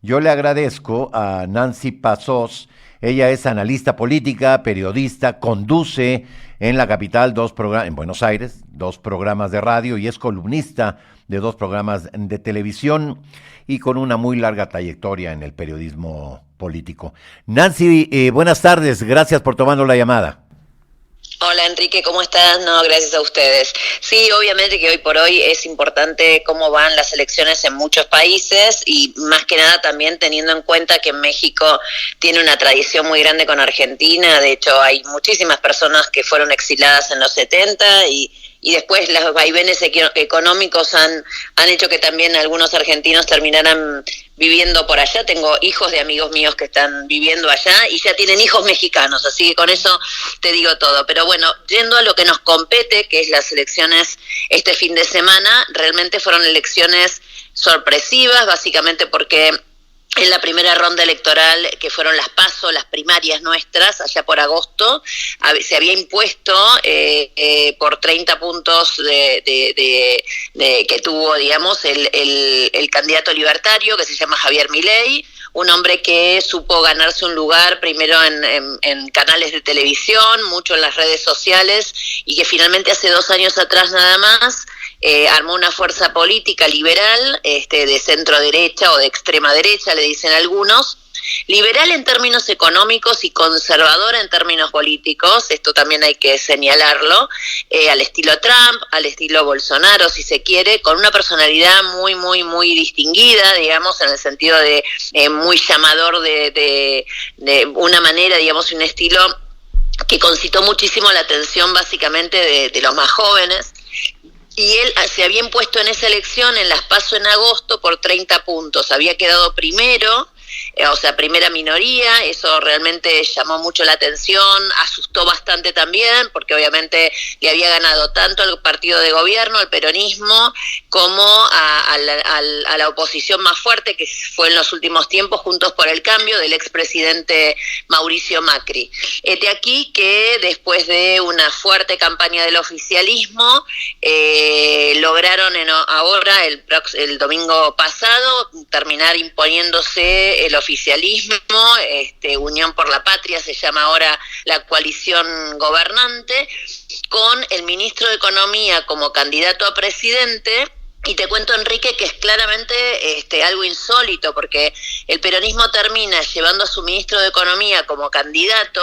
Yo le agradezco a Nancy Pazos. Ella es analista política, periodista, conduce en la capital en Buenos Aires, dos programas de radio y es columnista de dos programas de televisión y con una muy larga trayectoria en el periodismo político. Nancy, buenas tardes, gracias por tomando la llamada. Hola Enrique, ¿cómo estás? No, gracias a ustedes. Sí, obviamente que hoy por hoy es importante cómo van las elecciones en muchos países y más que nada también teniendo en cuenta que México tiene una tradición muy grande con Argentina. De hecho, hay muchísimas personas que fueron exiladas en los 70 y después los vaivenes económicos han hecho que también algunos argentinos terminaran viviendo por allá. Tengo hijos de amigos míos que están viviendo allá y ya tienen hijos mexicanos, así que con eso te digo todo. Pero bueno, yendo a lo que nos compete, que es las elecciones este fin de semana, realmente fueron elecciones sorpresivas, básicamente porque en la primera ronda electoral, que fueron las PASO, las primarias nuestras, allá por agosto, se había impuesto por 30 puntos que tuvo, digamos, el candidato libertario, que se llama Javier Milei, un hombre que supo ganarse un lugar primero en canales de televisión, mucho en las redes sociales, y que finalmente hace 2 años atrás nada más armó una fuerza política liberal, de centro derecha o de extrema derecha, le dicen algunos, liberal en términos económicos y conservadora en términos políticos, esto también hay que señalarlo, al estilo Trump, al estilo Bolsonaro, si se quiere, con una personalidad muy, muy, muy distinguida, digamos, en el sentido de muy llamador de una manera, digamos, un estilo que concitó muchísimo la atención básicamente de los más jóvenes. Y él se había impuesto en esa elección, en las PASO en agosto, por 30 puntos. Había quedado primero, o sea, primera minoría. Eso realmente llamó mucho la atención, asustó bastante también, porque obviamente le había ganado tanto al partido de gobierno, al peronismo, como a la oposición más fuerte, que fue en los últimos tiempos, Juntos por el Cambio, del expresidente Mauricio Macri. De aquí que después de una fuerte campaña del oficialismo, lograron ahora, el domingo pasado, terminar imponiéndose el oficialismo, Unión por la Patria se llama ahora la coalición gobernante, con el ministro de Economía como candidato a presidente. Y te cuento, Enrique, que es claramente algo insólito, porque el peronismo termina llevando a su ministro de Economía como candidato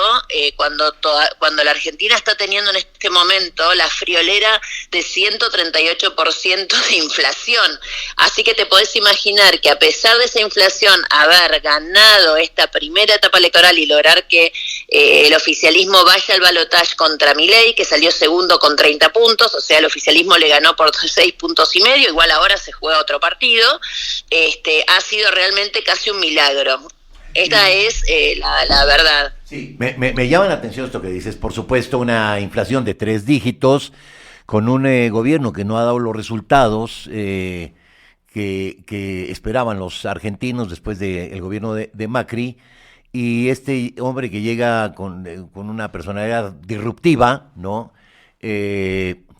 cuando la Argentina está teniendo en este momento la friolera de 138% de inflación. Así que te podés imaginar que a pesar de esa inflación, haber ganado esta primera etapa electoral y lograr que el oficialismo vaya al balotaje contra Milei, que salió segundo con 30 puntos, o sea, el oficialismo le ganó por 6,5 puntos, igual ahora se juega otro partido, ha sido realmente casi un milagro. Esta es la verdad. Sí, me llama la atención esto que dices. Por supuesto, una inflación de 3 dígitos, con un gobierno que no ha dado los resultados que esperaban los argentinos después del gobierno de Macri, y este hombre que llega con una personalidad disruptiva, ¿no?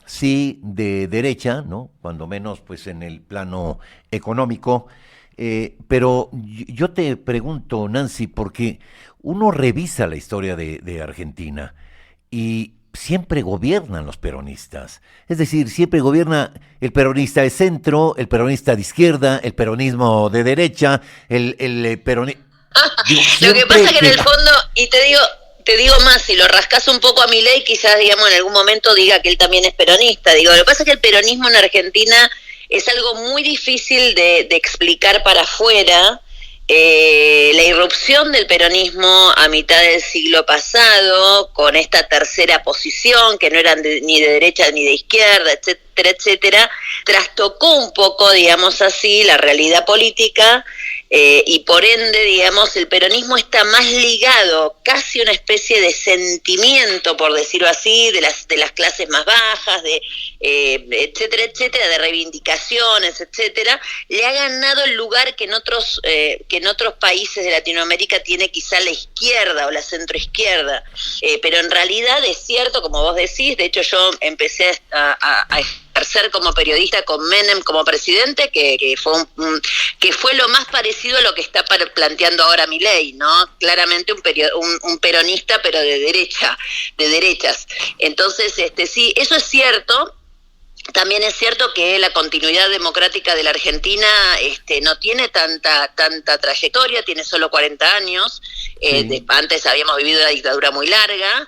Sí, de derecha, ¿no? Cuando menos, pues, en el plano económico. Pero yo te pregunto, Nancy, porque uno revisa la historia de Argentina y siempre gobiernan los peronistas. Es decir, siempre gobierna el peronista de centro, el peronista de izquierda, el peronismo de derecha, el peronismo... Lo que pasa que en el fondo, y te digo más, si lo rascas un poco a Milei, quizás, digamos, en algún momento diga que él también es peronista. Lo que pasa es que el peronismo en Argentina es algo muy difícil de explicar para afuera. La irrupción del peronismo a mitad del siglo pasado, con esta tercera posición, que no eran ni de derecha ni de izquierda, etcétera, trastocó un poco, digamos así, la realidad política, y por ende, digamos, el peronismo está más ligado, casi una especie de sentimiento, por decirlo así, de las clases más bajas, etcétera, de reivindicaciones, etcétera. Le ha ganado el lugar que en otros países de Latinoamérica tiene quizá la izquierda o la centroizquierda, pero en realidad es cierto, como vos decís. De hecho yo empecé a ejercer como periodista con Menem como presidente, que fue lo más parecido a lo que está planteando ahora Milei, ¿no? Claramente un peronista, pero de derechas. Entonces, sí, eso es cierto. También es cierto que la continuidad democrática de la Argentina no tiene tanta trayectoria, tiene solo 40 años, antes habíamos vivido una dictadura muy larga,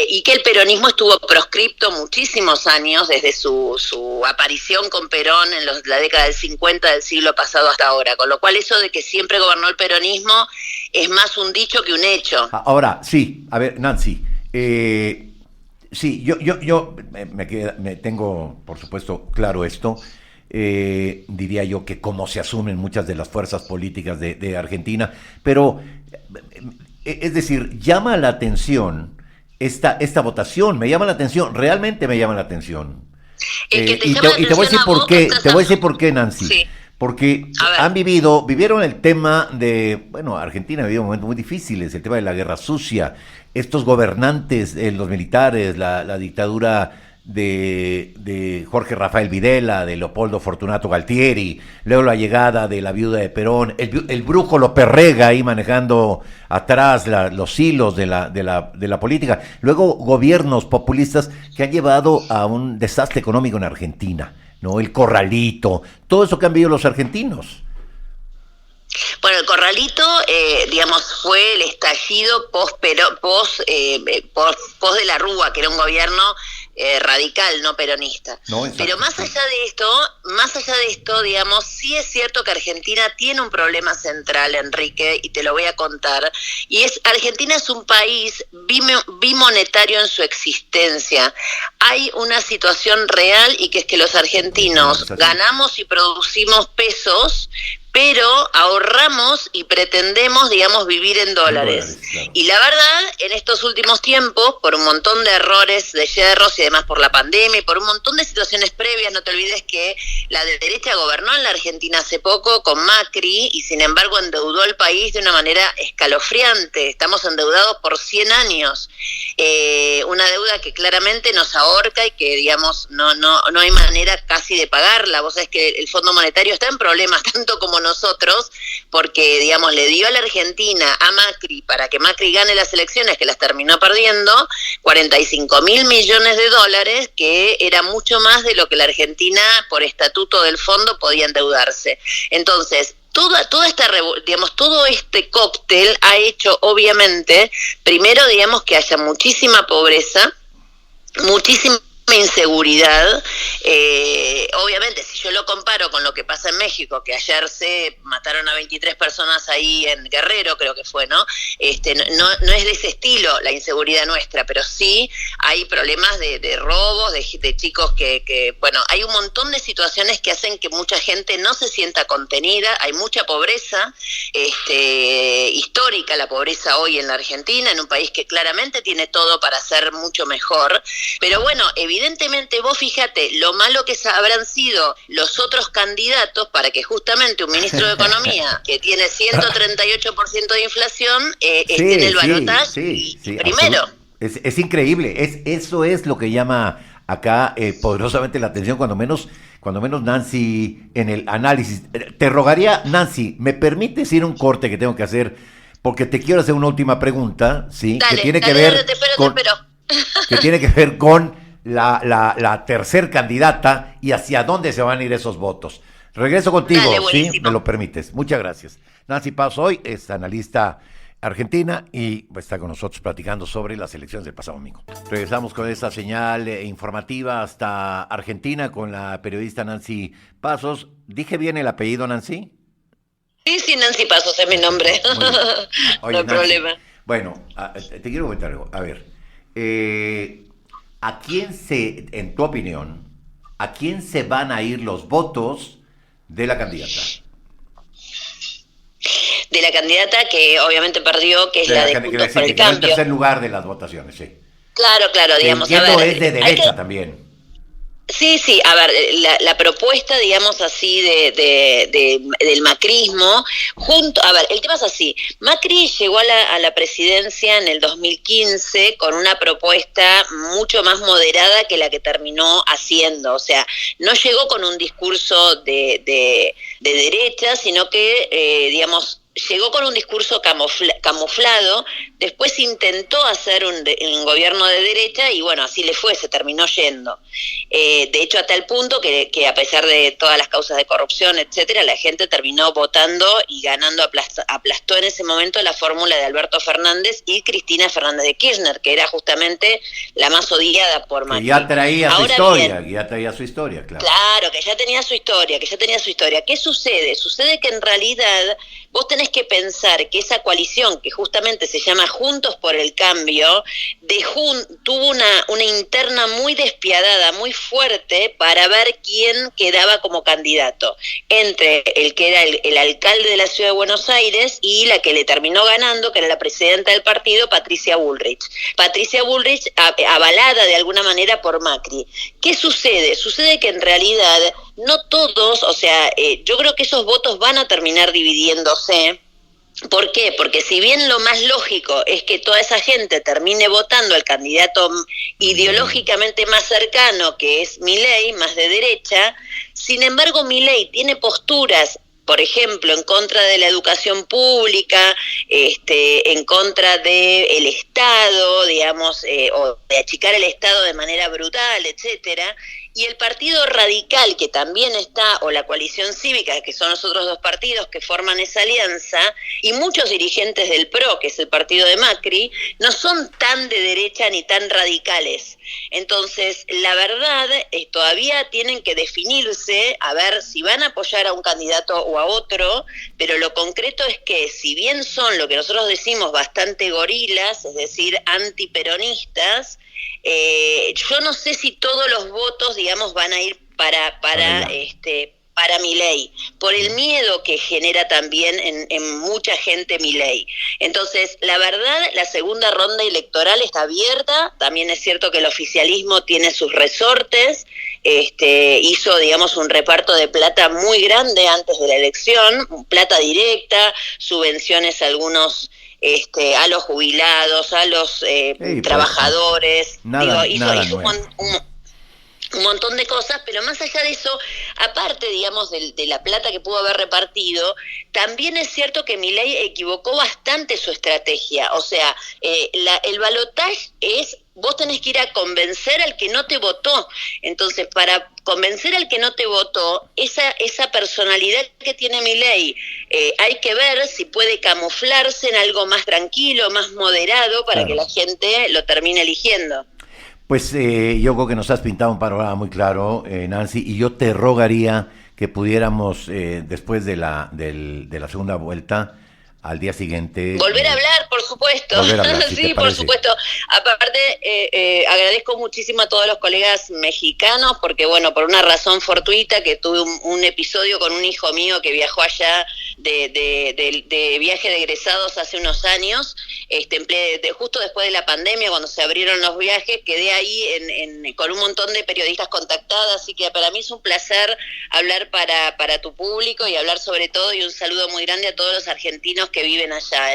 y que el peronismo estuvo proscripto muchísimos años, desde su aparición con Perón en la década del 50 del siglo pasado hasta ahora, con lo cual eso de que siempre gobernó el peronismo es más un dicho que un hecho. Ahora, sí, a ver, Nancy, sí, yo me tengo, por supuesto, claro esto. Diría yo que como se asumen muchas de las fuerzas políticas de Argentina, pero, es decir, llama la atención esta votación, me llama la atención, realmente me llama la atención. Y te voy a decir por qué, Nancy. Sí. Porque vivieron el tema de, Argentina vivió momentos muy difíciles, el tema de la guerra sucia, estos gobernantes, los militares, la dictadura de Jorge Rafael Videla, de Leopoldo Fortunato Galtieri, luego la llegada de la viuda de Perón, el brujo López Rega ahí manejando atrás los hilos de la política, luego gobiernos populistas que han llevado a un desastre económico en Argentina, ¿no? El corralito, todo eso que han vivido los argentinos. Bueno, el corralito, fue el estallido post de la Rúa, que era un gobierno radical, no peronista. No, pero más allá de esto, digamos, sí es cierto que Argentina tiene un problema central, Enrique, y te lo voy a contar, y Argentina es un país bimonetario en su existencia. Hay una situación real, y que es que los argentinos ganamos y producimos pesos, pero ahorramos y pretendemos, vivir en dólares. Claro. Y la verdad, en estos últimos tiempos, por un montón de errores, de yerros y además por la pandemia y por un montón de situaciones previas, no te olvides que la de derecha gobernó en la Argentina hace poco con Macri y sin embargo endeudó al país de una manera escalofriante. Estamos endeudados por 100 años. Una deuda que claramente nos ahorca y que, no hay manera casi de pagarla. Vos sabés que el Fondo Monetario está en problemas, tanto como nosotros, porque, le dio a la Argentina, a Macri, para que Macri gane las elecciones, que las terminó perdiendo, 45 mil millones de dólares, que era mucho más de lo que la Argentina, por estatuto del fondo, podía endeudarse. Entonces, todo este cóctel ha hecho, obviamente, primero, que haya muchísima pobreza, muchísima inseguridad. Obviamente, si yo lo comparo con lo que pasa en México, que ayer se mataron a 23 personas ahí en Guerrero, creo que fue, ¿no? No es de ese estilo la inseguridad nuestra, pero sí hay problemas de robos, de chicos que hay un montón de situaciones que hacen que mucha gente no se sienta contenida. Hay mucha pobreza histórica, la pobreza hoy en la Argentina, en un país que claramente tiene todo para ser mucho mejor, pero evidentemente vos fíjate lo malo que habrán sido los otros candidatos para que justamente un ministro de Economía que tiene 138% de inflación esté en el balotaje primero. Es increíble, eso es lo que llama acá poderosamente la atención, cuando menos Nancy, en el análisis. Te rogaría, Nancy, ¿me permites ir a un corte que tengo que hacer? Porque te quiero hacer una última pregunta, ¿sí? Dale, que tiene que ver que tiene que ver con la tercer candidata y hacia dónde se van a ir esos votos. Regreso contigo, ¿sí? Me lo permites. Muchas gracias. Nancy Paz hoy es analista argentina y está con nosotros platicando sobre las elecciones del pasado domingo. Regresamos con esta señal informativa hasta Argentina con la periodista Nancy Pazos. ¿Dije bien el apellido, Nancy? Sí, Nancy Pazos es mi nombre. Oye, no hay Nancy, problema. Bueno, te quiero comentar algo. A ver, ¿a quién en tu opinión, a quién se van a ir los votos de la candidata? De la candidata que obviamente perdió, que es la de Juntos por el Cambio. En tercer lugar de las votaciones, sí. Claro, digamos. Entiendo, es de derecha también. Sí, sí, a ver, la propuesta, digamos así, del macrismo, a ver, el tema es así, Macri llegó a la presidencia en el 2015 con una propuesta mucho más moderada que la que terminó haciendo, o sea, no llegó con un discurso de derecha, sino que, digamos, llegó con un discurso camuflado, después intentó hacer un gobierno de derecha y bueno, así le fue, se terminó yendo. De hecho, a tal punto que a pesar de todas las causas de corrupción, etcétera, la gente terminó votando y ganando, aplastó en ese momento la fórmula de Alberto Fernández y Cristina Fernández de Kirchner, que era justamente la más odiada por Macri. Que ya traía su historia, que ya traía su historia, claro. Claro, que ya tenía su historia, ¿Qué sucede? Sucede que en realidad vos tenés que pensar que esa coalición, que justamente se llama Juntos por el Cambio, tuvo una interna muy despiadada, muy fuerte, para ver quién quedaba como candidato, entre el que era el alcalde de la Ciudad de Buenos Aires y la que le terminó ganando, que era la presidenta del partido, Patricia Bullrich. Patricia Bullrich, avalada de alguna manera por Macri. ¿Qué sucede? Sucede que en realidad no todos, o sea, yo creo que esos votos van a terminar dividiéndose. ¿Por qué? Porque si bien lo más lógico es que toda esa gente termine votando al candidato ideológicamente más cercano, que es Milei, más de derecha, sin embargo Milei tiene posturas, por ejemplo, en contra de la educación pública, en contra del Estado, digamos, o de achicar el Estado de manera brutal, etcétera. Y el Partido Radical, que también está, o la Coalición Cívica, que son los otros dos partidos que forman esa alianza, y muchos dirigentes del PRO, que es el partido de Macri, no son tan de derecha ni tan radicales. Entonces, la verdad, todavía tienen que definirse, a ver si van a apoyar a un candidato o a otro, pero lo concreto es que, si bien son lo que nosotros decimos bastante gorilas, es decir, antiperonistas, yo no sé si todos los votos, digamos, van a ir para Milei, por el miedo que genera también en mucha gente Milei. Entonces, la verdad, la segunda ronda electoral está abierta. También es cierto que el oficialismo tiene sus resortes, hizo, digamos, un reparto de plata muy grande antes de la elección, plata directa, subvenciones a algunos, a los jubilados, a los trabajadores, hizo un montón de cosas, pero más allá de eso, aparte, digamos, de la plata que pudo haber repartido, también es cierto que Milei equivocó bastante su estrategia. O sea, el balotaje es, vos tenés que ir a convencer al que no te votó. Entonces, para convencer al que no te votó, esa personalidad que tiene Milei, hay que ver si puede camuflarse en algo más tranquilo, más moderado, para que la gente lo termine eligiendo. Pues yo creo que nos has pintado un panorama muy claro, Nancy, y yo te rogaría que pudiéramos, después de la segunda vuelta, al día siguiente... Volver a hablar, por supuesto. Hablar, si sí, por supuesto. Aparte, agradezco muchísimo a todos los colegas mexicanos, porque, bueno, por una razón fortuita, que tuve un episodio con un hijo mío que viajó allá de viaje de egresados hace unos años, justo después de la pandemia, cuando se abrieron los viajes, quedé ahí con un montón de periodistas contactadas, así que para mí es un placer hablar para tu público y hablar sobre todo, y un saludo muy grande a todos los argentinos que viven allá,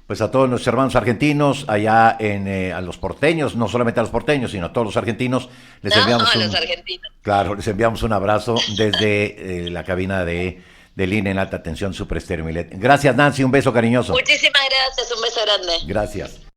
Pues a todos nuestros hermanos argentinos, allá a los porteños, no solamente a los porteños, sino a todos los argentinos, les enviamos un abrazo desde la cabina de INE en alta tensión Super Estéreo Milet. Gracias, Nancy, un beso cariñoso. Muchísimas gracias, un beso grande. Gracias.